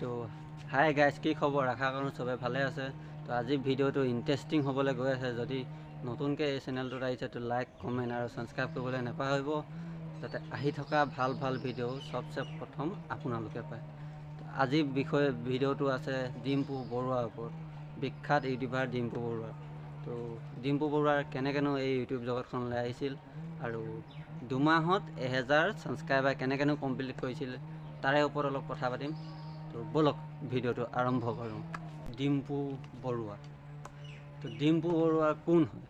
তো hi guys, কি খবৰ? আশা কৰোঁ চবে ভালে আছে। তো আজি ভিডিঅ'টো ইণ্টাৰেষ্টিং হ'বলৈ গৈ আছে। যদি নতুনকৈ এই চেনেলটোত আহিছে তো লাইক, কমেণ্ট আৰু ছাবস্ক্ৰাইব কৰিবলৈ নাপাহৰিব, যাতে আহি থকা ভাল ভাল ভিডিঅ' চবচে প্ৰথম আপোনালোকে পায়। আজিৰ বিষয়ে ভিডিঅ'টো আছে ডিম্পু বৰুৱাৰ ওপৰত, বিখ্যাত ইউটিউবাৰ ডিম্পু বৰুৱা। তো ডিম্পু বৰুৱাৰ কেনেকৈনো এই ইউটিউব জগতখনলৈ আহিছিল আৰু 2 মাহত 1000 ছাবস্ক্ৰাইবাৰ কেনেকৈনো কমপ্লিট কৰিছিল তাৰে ওপৰত অলপ কথা পাতিম। তো বলক ভিডিঅ'টো আৰম্ভ কৰোঁ। ডিম্পু বৰুৱা। তো ডিম্পু বৰুৱা কোন হয়?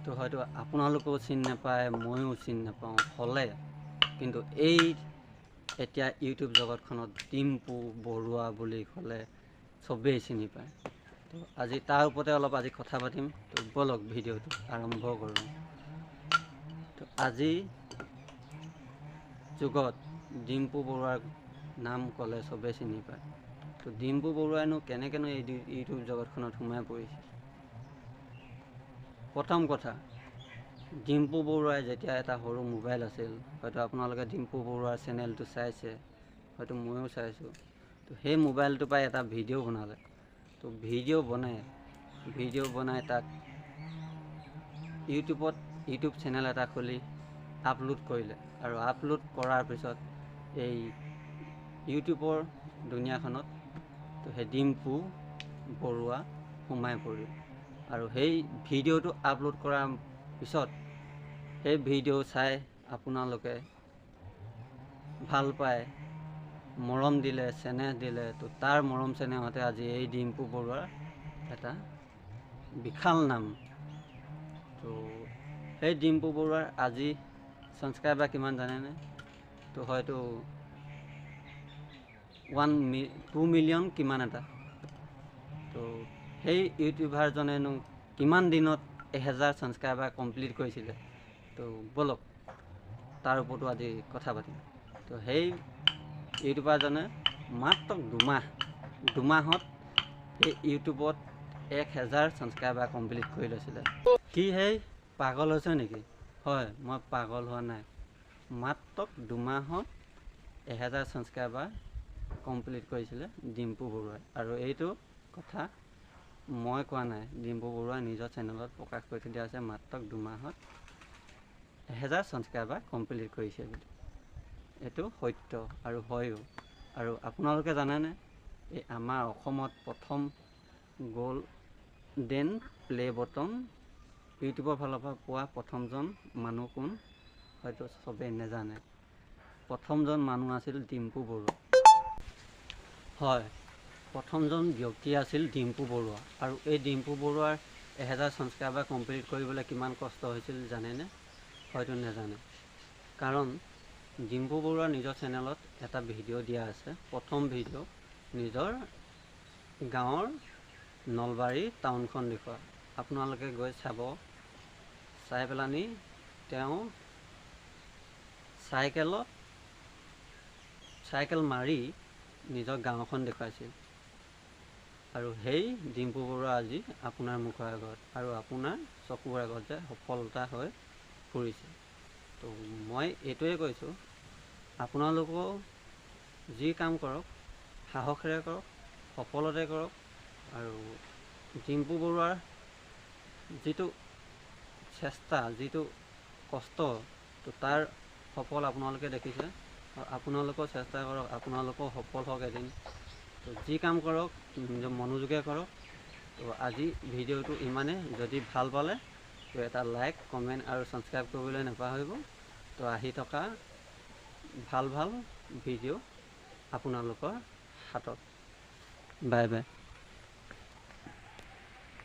তো হয়তো আপোনালোকেও চিনি নাপায়, ময়ো চিনি নাপাওঁ হ'লে, কিন্তু এতিয়া ইউটিউব জগতখনত ডিম্পু বৰুৱা বুলি ক'লে চবেই চিনি পায়। তো আজি তাৰ ওপৰতে অলপ কথা পাতিম। তো বলক ভিডিঅ'টো আৰম্ভ কৰোঁ। তো আজি যুগত ডিম্পু বৰুৱাৰ নাম ক'লে চবেই চিনি পায়। তো ডিম্পু বৰুৱাইনো কেনেকৈনো এই ইউটিউব জগতখনত সোমাই পৰিছে? প্ৰথম কথা, ডিম্পু বৰুৱাই যেতিয়া এটা সৰু মোবাইল আছিল, হয়তো আপোনালোকে ডিম্পু বৰুৱাৰ চেনেলটো চাইছে, হয়তো ময়ো চাইছোঁ। তো সেই মোবাইলটোৰ পৰাই এটা ভিডিঅ' বনালে। তো ভিডিঅ' বনাই তাক ইউটিউব চেনেল এটা খুলি আপলোড কৰিলে, আৰু আপলোড কৰাৰ পিছত এই ইউটিউবৰ দুনিয়াখনত তো সেই ডিম্পু বৰুৱা সোমাই পৰিল। আৰু সেই ভিডিঅ'টো আপলোড কৰাৰ পিছত সেই ভিডিঅ' চাই আপোনালোকে ভাল পায়, মৰম দিলে, চেনেহ দিলে। তো তাৰ মৰম চেনেহতে আজি এই ডিম্পু বৰুৱাৰ এটা বিশাল নাম। তো সেই ডিম্পু বৰুৱাৰ আজি ছাবস্ক্ৰাইবাৰ কিমান জানেনে? তো হয়তো 2 মিলিয়ন কিমান এটা। তো সেই ইউটিউবাৰজনেনো কিমান দিনত 1000 ছাবস্ক্ৰাইবাৰ কমপ্লিট কৰিছিলে? তো বলক তাৰ ওপৰতো আজি কথা পাতিম। তো সেই ইউটিউবাৰজনে মাত্ৰ দুমাহত সেই ইউটিউবত 1000 ছাবস্ক্ৰাইবাৰ কমপ্লিট কৰি লৈছিলে। কি সেই পাগল হৈছে নেকি? হয়, মই পাগল হোৱা নাই। মাত্ৰ 2 মাহত 1000 ছাবস্ক্ৰাইবাৰ কমপ্লিট কৰিছিলে ডিম্পু বৰুৱাই। আৰু এইটো কথা মই কোৱা নাই, ডিম্পু বৰুৱাই নিজৰ চেনেলত প্ৰকাশ কৰি থৈ দিয়া আছে, মাত্ৰ 2 মাহত 1000 ছাবস্ক্ৰাইবাৰ কমপ্লিট কৰিছে বুলি। এইটো সত্য আৰু হয়ো। আৰু আপোনালোকে জানেনে, এই আমাৰ অসমত প্ৰথম গ'ল্ডেন প্লে' বটন ইউটিউবৰ ফালৰ পৰা পোৱা প্ৰথমজন মানুহ কোন? হয়তো চবেই নেজানে। প্ৰথমজন মানুহ আছিল ডিম্পু বৰুৱা। হয়, প্ৰথমজন ব্যক্তি আছিল ডিম্পু বৰুৱা। আৰু এই ডিম্পু বৰুৱাৰ 1000 ছাবস্ক্ৰাইবাৰ কমপ্লিট কৰিবলৈ কিমান কষ্ট হৈছিল জানেনে? হয়তো নেজানে। কাৰণ ডিম্পু বৰুৱাৰ নিজৰ চেনেলত এটা ভিডিঅ' দিয়া আছে, প্ৰথম ভিডিঅ' নিজৰ গাঁৱৰ নলবাৰী টাউনখন দেখুওৱা। আপোনালোকে গৈ চাই পেলানি তেওঁ চাইকেল মাৰি নিজৰ গাঁওখন দেখুৱাইছিল। আৰু সেই ডিম্পু বৰুৱা আজি আপোনাৰ মুখৰ আগত আৰু আপোনাৰ চকুৰ আগত যে সফলতা হৈ ফুৰিছে। তো মই এইটোৱে কৈছোঁ, আপোনালোকেও যি কাম কৰক সাহসেৰে কৰক, সফলতে কৰক। আৰু ডিম্পু বৰুৱাৰ যিটো চেষ্টা, যিটো কষ্ট, তো তাৰ সফল আপোনালোকে দেখিছে। আপোনালোকেও চেষ্টা কৰক, আপোনালোকেও সফল হওক এদিন। তো যি কাম কৰক নিজৰ মনোযোগে কৰক। তো আজি ভিডিঅ'টো ইমানেই। যদি ভাল পালে তো এটা লাইক, কমেণ্ট আৰু ছাবস্ক্ৰাইব কৰিবলৈ নাপাহৰিব। তো আহি থকা ভাল ভিডিঅ' আপোনালোকৰ হাতত। Bye bye.